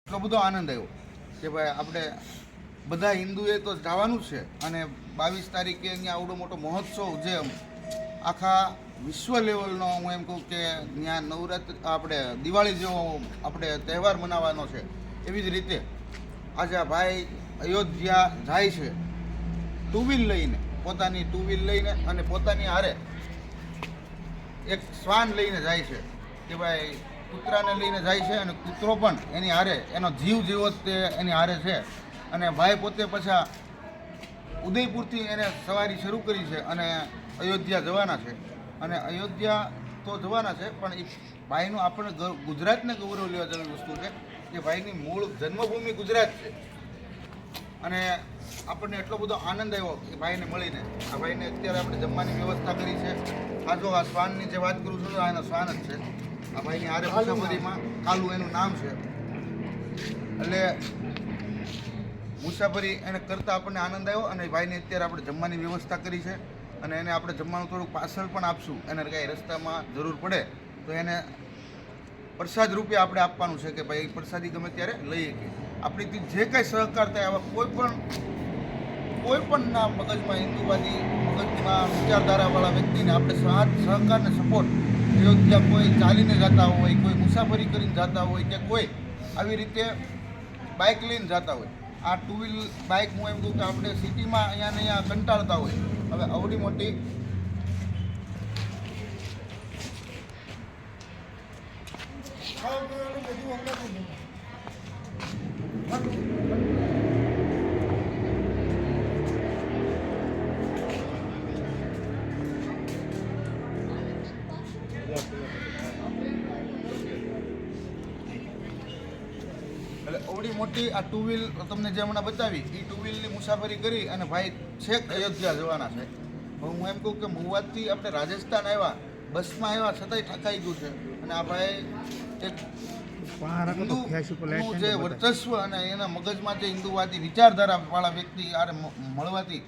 એટલો બધો આનંદ આવ્યો કે ભાઈ આપણે બધા હિન્દુએ તો જવાનું જ છે અને 22 તારીખે અહીંયા આવડો મોટો મહોત્સવ જે આખા વિશ્વ લેવલનો હું એમ કહું કે ત્યાં નવરાત્રિ આપણે દિવાળી જેવો આપણે તહેવાર મનાવવાનો છે. એવી જ રીતે આજે આ ભાઈ અયોધ્યા જાય છે ટુ વ્હીલ લઈને, પોતાની ટુ વ્હીલ લઈને અને પોતાની હારે એક શ્વાન લઈને જાય છે કે ભાઈ કૂતરાને લઈને જાય છે અને કૂતરો પણ એની હારે એનો જીવ જેવો જ તે એની હારે છે. અને ભાઈ પોતે પાછા ઉદયપુરથી એને સવારી શરૂ કરી છે અને અયોધ્યા જવાના છે. અને અયોધ્યા તો જવાના છે પણ એ ભાઈનું આપણે ગુજરાતને ગૌરવ લેવા જેવી વસ્તુ છે કે ભાઈની મૂળ જન્મભૂમિ ગુજરાત છે. અને આપણને એટલો બધો આનંદ આવ્યો કે ભાઈને મળીને. આ ભાઈને અત્યારે આપણે જમવાની વ્યવસ્થા કરી છે. આ જો આ શ્વાનની જે વાત કરું છું આ એનો શ્વાન જ છે. આ ભાઈની હારે મુસાફરીમાં કાલુ એનું નામ છે. એટલે મુસાફરી એને કરતાં આપણને આનંદ આવ્યો અને ભાઈને અત્યારે આપણે જમવાની વ્યવસ્થા કરી છે. અને એને આપણે જમવાનું થોડુંક પાર્સલ પણ આપશું. એને કાંઈ રસ્તામાં જરૂર પડે તો એને પ્રસાદ રૂપે આપણે આપવાનું છે કે ભાઈ પ્રસાદી ગમે ત્યારે લઈએ કે આપણીથી જે કાંઈ સહકાર થાય આવા કોઈ પણ ના મગજમાં હિન્દુવાદી મગજમાં વિચારધારાવાળા વ્યક્તિને આપણે સાથ સહકારને સપોર્ટ અયોધ્યા કોઈ ચાલીને જતા હોય, કોઈ મુસાફરી કરીને જતા હોય કે કોઈ આવી રીતે બાઇક લઈને જતા હોય. આ ટુ વ્હીલ બાઇક હું એમ કહું કે આપણે સિટીમાં અહીંયા કંટાળતા હોય. હવે આવડી મોટી એટલે અવડી મોટી આ ટુ વ્હીલ તમને જે હમણાં બતાવી એ ટુ વ્હીલની મુસાફરી કરી અને ભાઈ છેક અયોધ્યા જવાના છે. હું એમ કહું કે મુવાદથી આપણે રાજસ્થાન આવ્યા, બસમાં આવ્યા છતાંય ઠકાઈ ગયું છે. અને આ ભાઈ એક હિન્દુનું જે વર્ચસ્વ અને એના મગજમાં જે હિન્દુવાદી વિચારધારાવાળા વ્યક્તિ આરે મળવાથી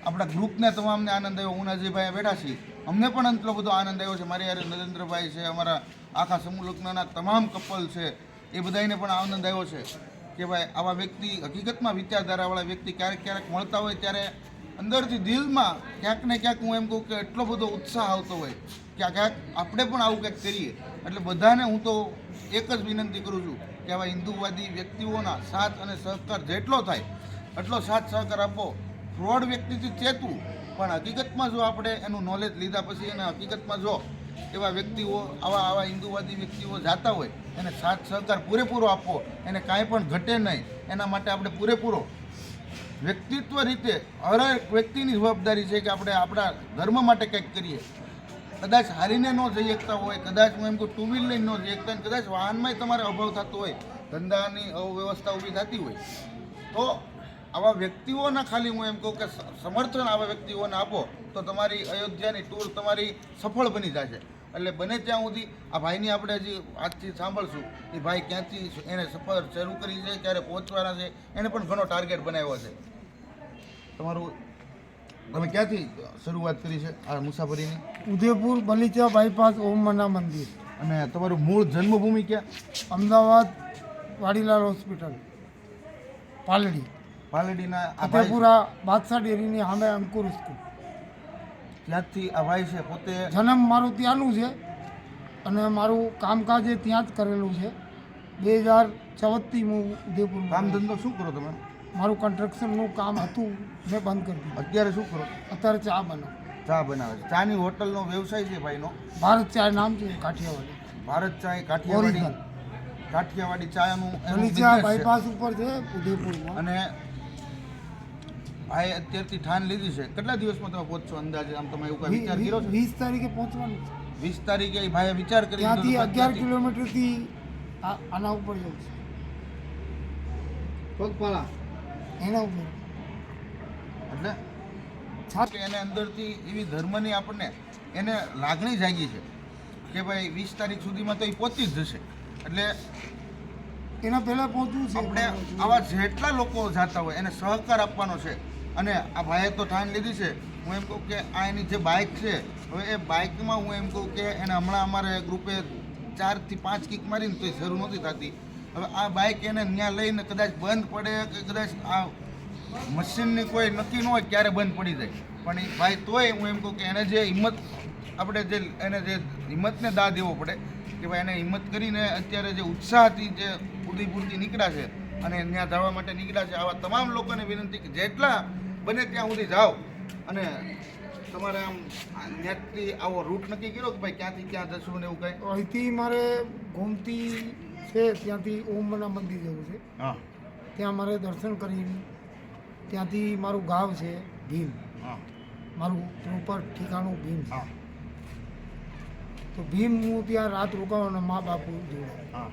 આપણા ગ્રુપને તમામને આનંદ આવ્યો. હું અજયભાઈ બેઠા છીએ, અમને પણ એટલો બધો આનંદ આવ્યો છે. મારી યારે નરેન્દ્રભાઈ છે, અમારા આખા સમૂહ લગ્નના તમામ કપલ છે, એ બધાને પણ આનંદ આવ્યો છે કે ભાઈ આવા વ્યક્તિ હકીકતમાં વિચારધારાવાળા વ્યક્તિ ક્યારેક મળતા હોય ત્યારે અંદરથી દિલમાં ક્યાંક ને ક્યાંક હું એમ કહું કે એટલો બધો ઉત્સાહ આવતો હોય કે ક્યાંક આપણે પણ આવું કંઈક કરીએ. એટલે બધાને હું તો એક જ વિનંતી કરું છું કે આવા હિન્દુવાદી વ્યક્તિઓના સાથ અને સહકાર જેટલો થાય એટલો સાથ સહકાર આપો. ફ્રોડ વ્યક્તિથી ચેતવું, પણ હકીકતમાં જો આપણે એનું નોલેજ લીધા પછી એને હકીકતમાં જો એવા વ્યક્તિઓ આવા હિન્દુવાદી વ્યક્તિઓ જાતા હોય એને સાથ સહકાર પૂરેપૂરો આપવો. એને કાંઈ પણ ઘટે નહીં એના માટે આપણે પૂરેપૂરો વ્યક્તિત્વ રીતે હરેક વ્યક્તિની જવાબદારી છે કે આપણે આપણા ધર્મ માટે કંઈક કરીએ. કદાચ હારીને ન જઈ શકતા હોય, કદાચ હું એમ કહું ટુ વ્હીલ લઈને ન જઈ શકતા હોય, કદાચ વાહનમાંય તમારે અભાવ થતો હોય, ધંધાની અવ્યવસ્થા ઊભી થતી હોય, તો આવા વ્યક્તિઓના ખાલી હું એમ કહું કે સમર્થન આવા વ્યક્તિઓને આપો તો તમારી અયોધ્યાની ટૂર તમારી સફળ બની જશે. એટલે બને ત્યાં સુધી આ ભાઈની આપણે હજી આજથી સાંભળશું એ ભાઈ ક્યાંથી એને સફર શરૂ કરી છે, ક્યારે પહોંચવાના છે, એને પણ ઘણો ટાર્ગેટ બનાવ્યો છે. તમારું તમે ક્યાંથી શરૂઆત કરી છે આ મુસાફરીની? ઉદયપુર બલીચા બાયપાસ ઓમના મંદિર. અને તમારું મૂળ જન્મભૂમિ ક્યાં? અમદાવાદ વાડીલાલ હોસ્પિટલ પાલડીના ફતેપુરા બાદશાહ ડેરીની સામે અંકુર સ્કૂલ. ત્યાંથી આ ભાઈ છે પોતે જન્મ મારું ત્યાંનું છે અને મારું કામકાજ એ ત્યાં જ કરેલું છે. 2014થી હું ઉદયપુર કામ ધંધો શું કરો તમે? મારું કન્સ્ટ્રક્શનનું કામ હતું, મેં બંધ કરી દીધું. અત્યારે શું કરો? અત્યારે ચા બનાવું. ચા બનાવે છે. ચાની હોટલનો વ્યવસાય છે ભાઈનો? ભારત ચા નામ છે, કાઠિયાવાડી. ભારત ચા એ કાઠિયાવાડી ચાનું બલીચા બાયપાસ ઉપર છે ઉદયપુરમાં. અને ભાઈ અત્યારથી ઠાન લીધી છે. કેટલા દિવસમાં તમે પહોંચશો અંદાજે? આમ તમે એવું કઈ વિચાર કર્યો છે? 20 તારીખે પહોંચવાનું છે. 20 તારીખે એ ભાઈએ વિચાર કરી ત્યાંથી 11 કિલોમીટરથી આના ઉપર જવું છે, પગપાળા એના ઉપર. એટલે એને અંદરથી એવી ધર્મની આપણને એને લાગણી જાગી છે કે ભાઈ 20 તારીખ સુધીમાં તો એ પહોંચી જ જશે. એટલે એના પહેલાં પહોંચવું છે. આપણે આવા જેટલા લોકો જતા હોય એને સહકાર આપવાનો છે. અને આ ભાઈએ તો ઠાન લીધી છે. હું એમ કહું કે આ એની જે બાઇક છે, હવે એ બાઇકમાં હું એમ કહું કે એને હમણાં અમારે ગ્રુપે 4 થી 5 કિક મારીને તો શરૂ નહોતી થતી. હવે આ બાઇક એને ત્યાં લઈને કદાચ બંધ પડે કે કદાચ આ મશીનની કોઈ નક્કી ન હોય ક્યારે બંધ પડી જાય, પણ એ ભાઈ તોય હું એમ કહું કે એને જે હિંમત આપણે જે એને જે હિંમતને દાદ દેવો પડે કે ભાઈ એને હિંમત કરીને અત્યારે જે ઉત્સાહથી જે ઉદયપુરથી નીકળ્યા છે અને ત્યાં જવા માટે નીકળ્યા છે, આવા તમામ લોકોને વિનંતી કે જેટલા બને ત્યાં સુધી જાઓ અને તમારે આમ ત્યાંથી આવો રૂટ નક્કી કર્યો કે ભાઈ ક્યાંથી ક્યાં જશું ને એવું કંઈ? અહીંથી મારે ગોમતી છે ત્યાંથી ઓમના મંદિર જવું છે, હા ત્યાં મારે દર્શન કરી, ત્યાંથી મારું ગામ છે ભીમ, હા મારું પ્રોપર ઠેકાણું ભીમ છે. હા તો ભીમ હું ત્યાં રાત રોકાવાનો મા બાપુ જોડે. હા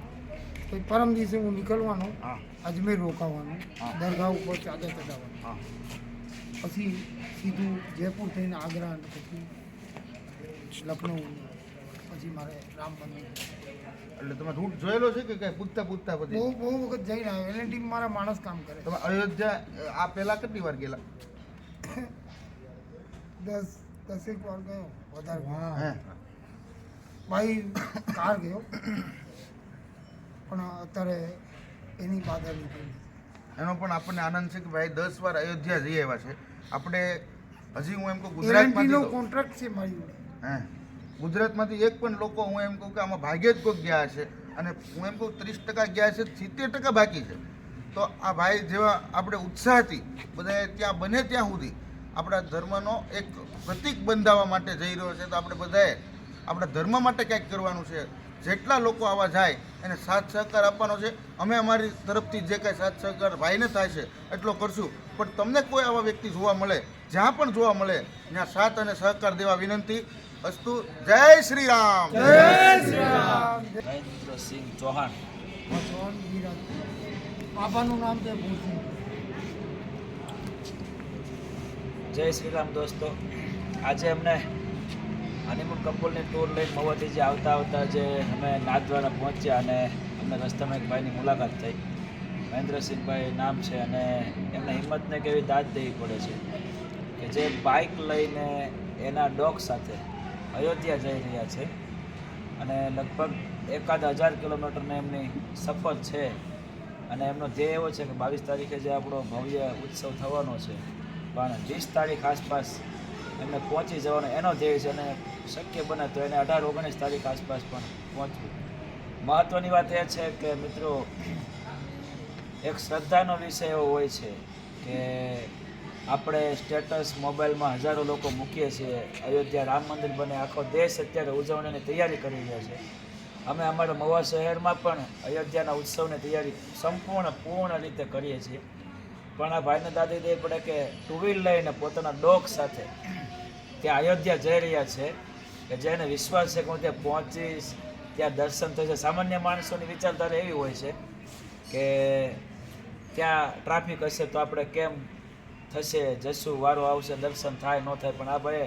પછી પરમ દિવસે હું નીકળવાનો હા અજમેર રોકાવાનું, હા. દરગાહ ઉપર ચાદર ચડાવવાનું, હા પછી સીધું જયપુર થઈને આગ્રા અને પછી લખનઉ, પછી મારે રામ મંદિર. એટલે તમે રૂટ જોયેલો છે કે કઈ પૂછતા પૂછતા બહુ પછી બહુ વખત જઈને આવ્યો. એલએનટી મારા માણસ કામ કરે. તમે અયોધ્યા આ પહેલા કેટલી વાર ગયેલા? 10 વાર ગયો, વધારે ગયો. હે ભાઈ કાર ગયો, પણ અત્યારે એની બાધા લીધી. એનો પણ આપણને આનંદ છે કે ભાઈ 10 વાર અયોધ્યા જઈ આવ્યા છે. આપણે હજી હું એમ કહું એલએનટીનો ગુજરાતમાંથી કોન્ટ્રાક્ટ છે મારી જોડે. હે ગુજરાતમાંથી એક પણ લોકો હું એમ કહું કે આમાં ભાગ્યે જ કોઈક ગયા છે, અને હું એમ કહું 30% ગયા છે, 70% બાકી છે. તો આ ભાઈ જેવા આપણે ઉત્સાહથી બધાએ ત્યાં બને ત્યાં સુધી આપણા ધર્મનો એક પ્રતીક બંધાવવા માટે જઈ રહ્યો છે. તો આપણે બધાએ આપણા ધર્મ માટે કંઈક કરવાનું છે. જેટલા લોકો આવા જાય એને સાથ સહકાર આપવાનો છે. અમે અમારી તરફથી જે કાંઈ સાથ સહકાર ભાઈને થાય છે એટલો કરશું. પણ તમને કોઈ આવા વ્યક્તિ જોવા મળે, જ્યાં પણ જોવા મળે ત્યાં સાથ અને સહકાર દેવા વિનંતી. અસ્તુ. જય શ્રી રામ. મહેન્દ્રસિંહ ચૌહાણ. ભગવાન વિરાજ. બાબાનું નામ છે ભૂસિંહ. જય શ્રી રામ દોસ્તો. આજે અમને હનીમૂન કપલની ટૂર લઈને મહુવાથી જે આવતા જે અમે નાથદ્વારા પહોંચ્યા અને અમને રસ્તામાં એક ભાઈની મુલાકાત થઈ. મહેન્દ્રસિંહભાઈ નામ છે અને એમને હિંમતને કેવી દાદ દેવી પડે છે કે જે બાઇક લઈને એના ડોગ સાથે અયોધ્યા જઈ રહ્યા છે અને લગભગ 1000 કિલોમીટરને એમની સફર છે. અને એમનો ધ્યેય એવો છે કે 22 તારીખે જે આપણો ભવ્ય ઉત્સવ થવાનો છે, પણ 20 તારીખ આસપાસ એમને પહોંચી જવાનો એનો ધ્યેય છે. અને શક્ય બને તો એને 18-19 તારીખ આસપાસ પણ પહોંચવું. મહત્ત્વની વાત એ છે કે મિત્રો, એક શ્રદ્ધાનો વિષય એવો હોય છે કે આપણે સ્ટેટસ મોબાઈલમાં હજારો લોકો મૂકીએ છીએ. અયોધ્યા રામ મંદિર બને, આખો દેશ અત્યારે ઉજવણીની તૈયારી કરી રહ્યા છે. અમે અમારા મહુવા શહેરમાં પણ અયોધ્યાના ઉત્સવની તૈયારી પૂર્ણ રીતે કરીએ છીએ. પણ આ ભાઈને દાદી દેવી પડે કે ટુ વ્હીલ લઈને પોતાના ડોગ સાથે ત્યાં અયોધ્યા જઈ રહ્યા છે કે જેને વિશ્વાસ છે કે હું ત્યાં પહોંચીશ, ત્યાં દર્શન થશે. સામાન્ય માણસોની વિચારધારા એવી હોય છે કે ત્યાં ટ્રાફિક હશે તો આપણે કેમ થશે, જશું, વારો આવશે, દર્શન થાય ન થાય. પણ આ ભાઈએ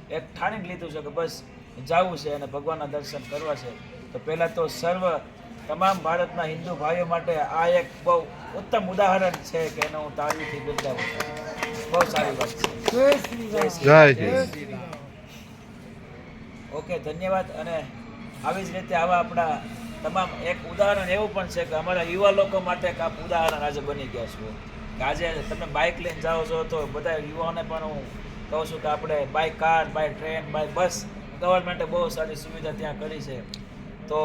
એક ઠાણી લીધું છે કે બસ જવું છે અને ભગવાનના દર્શન કરવા છે. તો પહેલાં તો તમામ ભારતના હિન્દુ ભાઈઓ માટે આ એક બહુ ઉત્તમ ઉદાહરણ છે કે એને હું તાળીથી બિરદાવું છું. બહુ સારી વાત છે. જય શ્રી રામ. જય જય શ્રી રામ. ઓકે, ધન્યવાદ. અને આવી જ રીતે આવા આપણા તમામ એક ઉદાહરણ એવું પણ છે કે અમારા યુવા લોકો માટે એક આપ ઉદાહરણ આજે બની ગયા છો કે આજે તમે બાઇક લઈને જાઓ છો તો બધા યુવાઓને પણ હું કહું છું કે આપણે by car, by train, by bus, ગવર્મેન્ટે બહુ સારી સુવિધા ત્યાં કરી છે. તો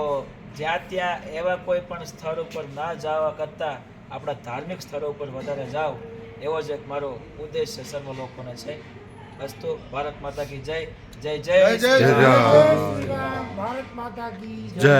જ્યાં ત્યાં એવા કોઈ પણ સ્થળ ઉપર ના જવા કરતાં આપણા ધાર્મિક સ્થળો ઉપર વધારે જાઓ, એવો જ એક મારો ઉદ્દેશ છે સર્વ લોકોને છે. અસ્તુ. ભારત માતા કી જય. જય જય જય જય જય શ્રી રામ. ભારત માતા કી જય.